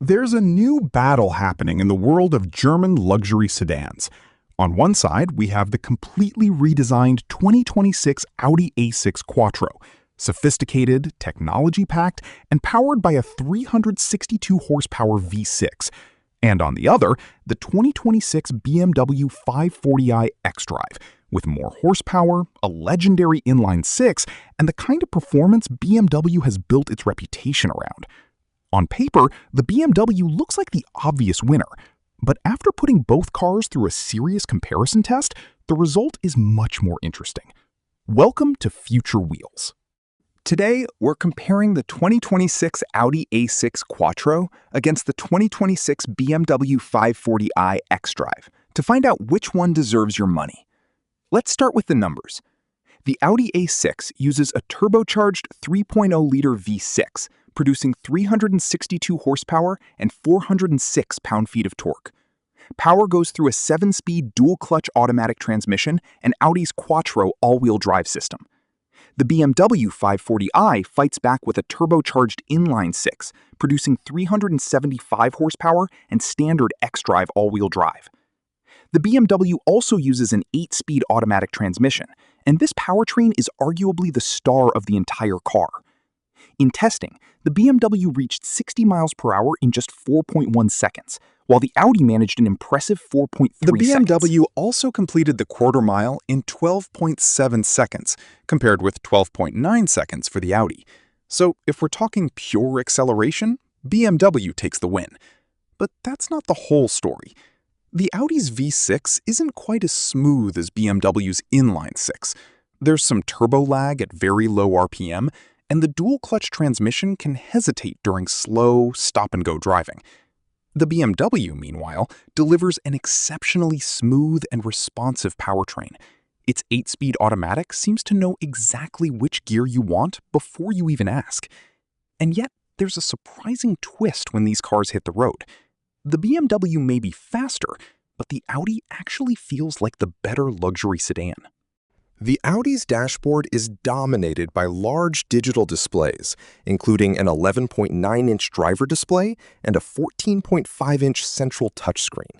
There's a new battle happening in the world of German luxury sedans. On one side, we have the completely redesigned 2026 Audi A6 Quattro, sophisticated, technology-packed, and powered by a 362 horsepower V6. And on the other, the 2026 BMW 540i xDrive, with more horsepower, a legendary inline-six, and the kind of performance BMW has built its reputation around. On paper, the BMW looks like the obvious winner, but after putting both cars through a serious comparison test, the result is much more interesting. Welcome to Future Wheels. Today, we're comparing the 2026 Audi A6 Quattro against the 2026 BMW 540i xDrive to find out which one deserves your money. Let's start with the numbers. The Audi A6 uses a turbocharged 3.0-liter V6, producing 362 horsepower and 406 pound-feet of torque. Power goes through a 7-speed dual-clutch automatic transmission and Audi's Quattro all-wheel drive system. The BMW 540i fights back with a turbocharged inline-six, producing 375 horsepower and standard xDrive all-wheel drive. The BMW also uses an 8-speed automatic transmission, and this powertrain is arguably the star of the entire car. In testing, the BMW reached 60 miles per hour in just 4.1 seconds, while the Audi managed an impressive 4.3 seconds. The BMW also completed the quarter mile in 12.7 seconds, compared with 12.9 seconds for the Audi. So if we're talking pure acceleration, BMW takes the win. But that's not the whole story. The Audi's V6 isn't quite as smooth as BMW's inline-six. There's some turbo lag at very low RPM, and the dual-clutch transmission can hesitate during slow, stop-and-go driving. The BMW, meanwhile, delivers an exceptionally smooth and responsive powertrain. Its 8-speed automatic seems to know exactly which gear you want before you even ask. And yet, there's a surprising twist when these cars hit the road. The BMW may be faster, but the Audi actually feels like the better luxury sedan. The Audi's dashboard is dominated by large digital displays, including an 11.9-inch driver display and a 14.5-inch central touchscreen.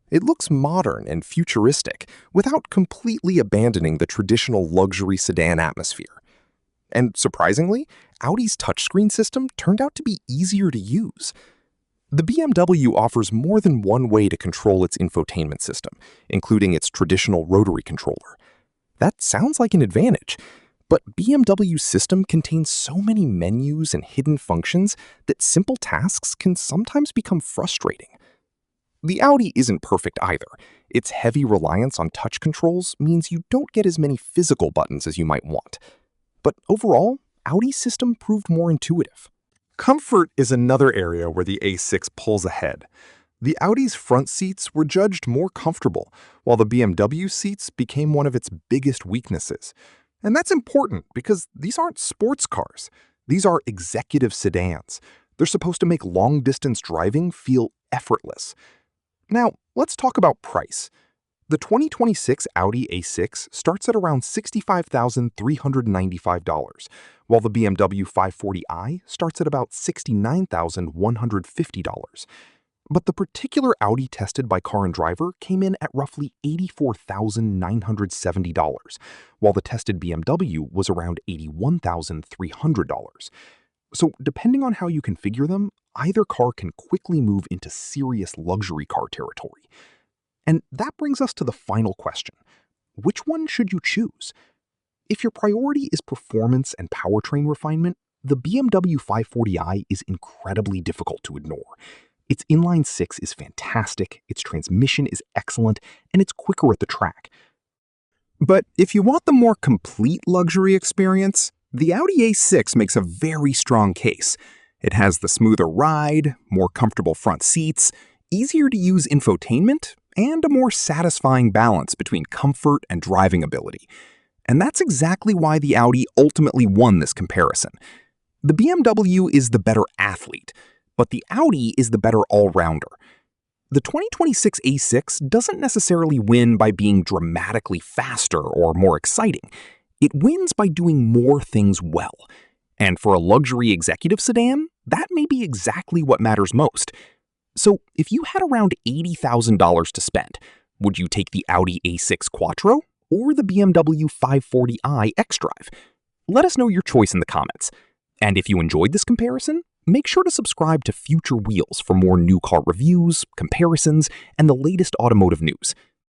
It looks modern and futuristic without completely abandoning the traditional luxury sedan atmosphere. And surprisingly, Audi's touchscreen system turned out to be easier to use. The BMW offers more than one way to control its infotainment system, including its traditional rotary controller. That sounds like an advantage, but BMW's system contains so many menus and hidden functions that simple tasks can sometimes become frustrating. The Audi isn't perfect either. Its heavy reliance on touch controls means you don't get as many physical buttons as you might want. But overall, Audi's system proved more intuitive. Comfort is another area where the A6 pulls ahead. The Audi's front seats were judged more comfortable, while the BMW seats became one of its biggest weaknesses. And that's important because these aren't sports cars. These are executive sedans. They're supposed to make long-distance driving feel effortless. Now, let's talk about price. The 2026 Audi A6 starts at around $65,395, while the BMW 540i starts at about $69,150. But the particular Audi tested by Car and Driver came in at roughly $84,970, while the tested BMW was around $81,300. So depending on how you configure them, either car can quickly move into serious luxury car territory. And that brings us to the final question. Which one should you choose? If your priority is performance and powertrain refinement, the BMW 540i is incredibly difficult to ignore. Its inline-six is fantastic, its transmission is excellent, and it's quicker at the track. But if you want the more complete luxury experience, the Audi A6 makes a very strong case. It has the smoother ride, more comfortable front seats, easier to use infotainment, and a more satisfying balance between comfort and driving ability. And that's exactly why the Audi ultimately won this comparison. The BMW is the better athlete, but the Audi is the better all-rounder. The 2026 A6 doesn't necessarily win by being dramatically faster or more exciting. It wins by doing more things well. And for a luxury executive sedan, that may be exactly what matters most. So if you had around $80,000 to spend, would you take the Audi A6 Quattro or the BMW 540i xDrive? Let us know your choice in the comments. And if you enjoyed this comparison, make sure to subscribe to Future Wheels for more new car reviews, comparisons, and the latest automotive news.